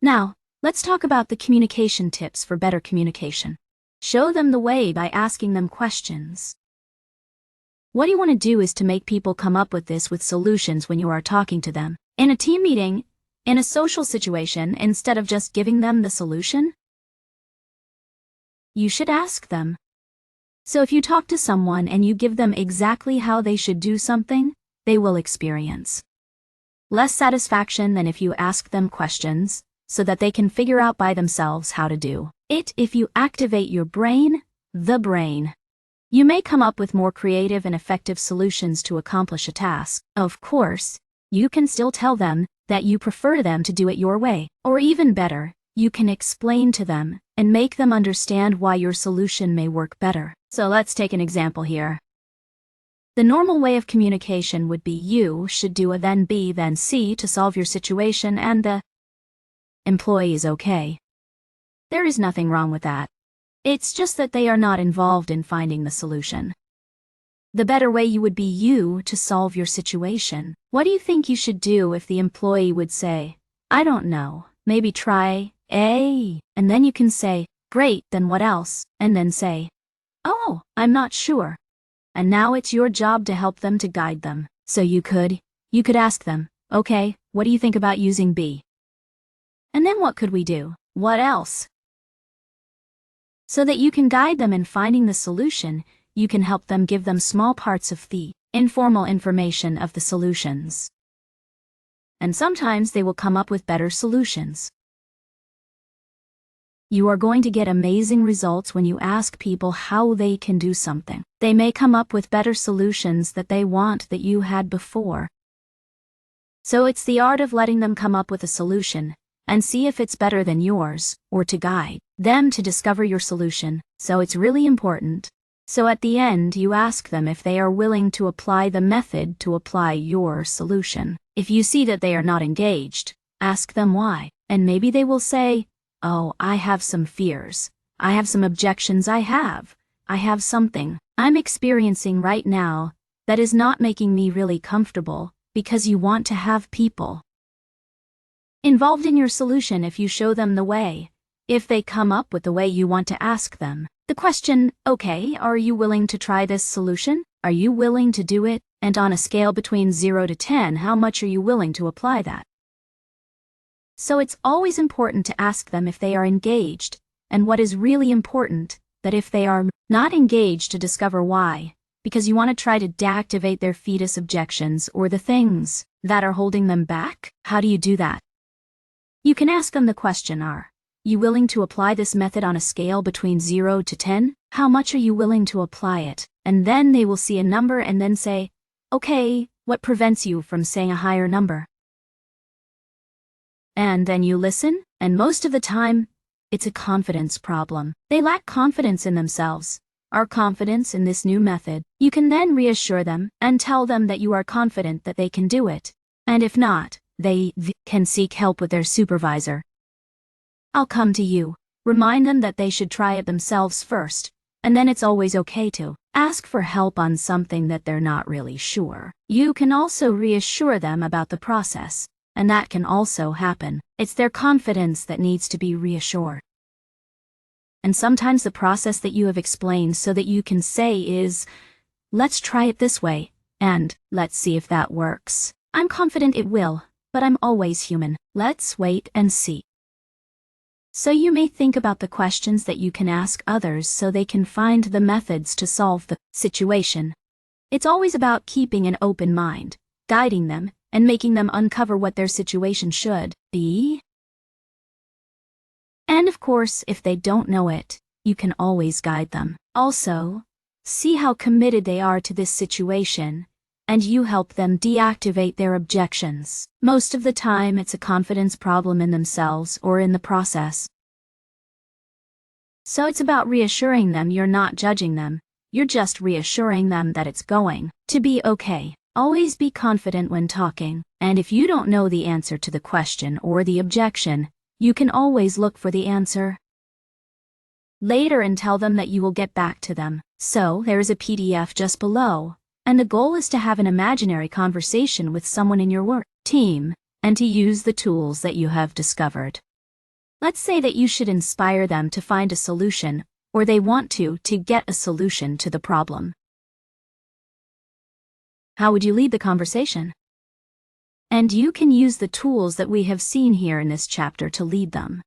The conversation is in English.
Now, let's talk about the communication tips for better communication. Show them the way by asking them questions. What you want to do is to make people come up with solutions when you are talking to them. In a team meeting, in a social situation, instead of just giving them the solution, you should ask them. So if you talk to someone and you give them exactly how they should do something, they will experience less satisfaction than if you ask them questions, so that they can figure out by themselves how to do it. If you activate your brain, the brain, you may come up with more creative and effective solutions to accomplish a task. Of course, you can still tell them that you prefer them to do it your way. Or even better, you can explain to them and make them understand why your solution may work better. So let's take an example here. The normal way of communication would be you should do a then B then C to solve your situation, and the employee is okay. There is nothing wrong with that. It's just that they are not involved in finding the solution. The better way you would be you to solve your situation. What do you think you should do if the employee would say, I don't know, maybe try A, and then you can say, great, then what else? And then say, oh, I'm not sure. And now it's your job to help them, to guide them. So you could ask them, okay, what do you think about using B? And then what could we do? What else? So that you can guide them in finding the solution, you can help them, give them small parts of the informal information of the solutions. And sometimes they will come up with better solutions. You are going to get amazing results when you ask people how they can do something. They may come up with better solutions that they want that you had before. So it's the art of letting them come up with a solution and see if it's better than yours, or to guide them to discover your solution. So it's really important. So at the end, you ask them if they are willing to apply the method to apply your solution. If you see that they are not engaged, ask them why, and maybe they will say, oh, I have some fears. I have some objections. I have something I'm experiencing right now that is not making me really comfortable, because you want to have people involved in your solution if you show them the way. If they come up with the way you want to ask them the question, okay, are you willing to try this solution? Are you willing to do it? And on a scale between 0 to 10, how much are you willing to apply that? So it's always important to ask them if they are engaged, and what is really important, that if they are not engaged, to discover why, because you want to try to deactivate their fetus objections or the things that are holding them back. How do you do that? You can ask them the question, are you willing to apply this method on a scale between 0 to 10? How much are you willing to apply it? And then they will see a number and then say, okay, what prevents you from saying a higher number? And then you listen, and most of the time, it's a confidence problem. They lack confidence in themselves, our confidence in this new method. You can then reassure them and tell them that you are confident that they can do it. And if not, they can seek help with their supervisor. I'll come to you. Remind them that they should try it themselves first, and then it's always okay to ask for help on something that they're not really sure. You can also reassure them about the process, and that can also happen. It's their confidence that needs to be reassured. And sometimes the process that you have explained so that you can say is, let's try it this way, and let's see if that works. I'm confident it will, but I'm always human. Let's wait and see. So you may think about the questions that you can ask others so they can find the methods to solve the situation. It's always about keeping an open mind, guiding them, and making them uncover what their situation should be. And of course, if they don't know it, you can always guide them. Also, see how committed they are to this situation, and you help them deactivate their objections. Most of the time, it's a confidence problem in themselves or in the process. So it's about reassuring them. You're not judging them. You're just reassuring them that it's going to be okay. Always be confident when talking, and if you don't know the answer to the question or the objection, you can always look for the answer later and tell them that you will get back to them. So there is a PDF just below, and the goal is to have an imaginary conversation with someone in your work team, and to use the tools that you have discovered. Let's say that you should inspire them to find a solution, or they want to get a solution to the problem. How would you lead the conversation? And you can use the tools that we have seen here in this chapter to lead them.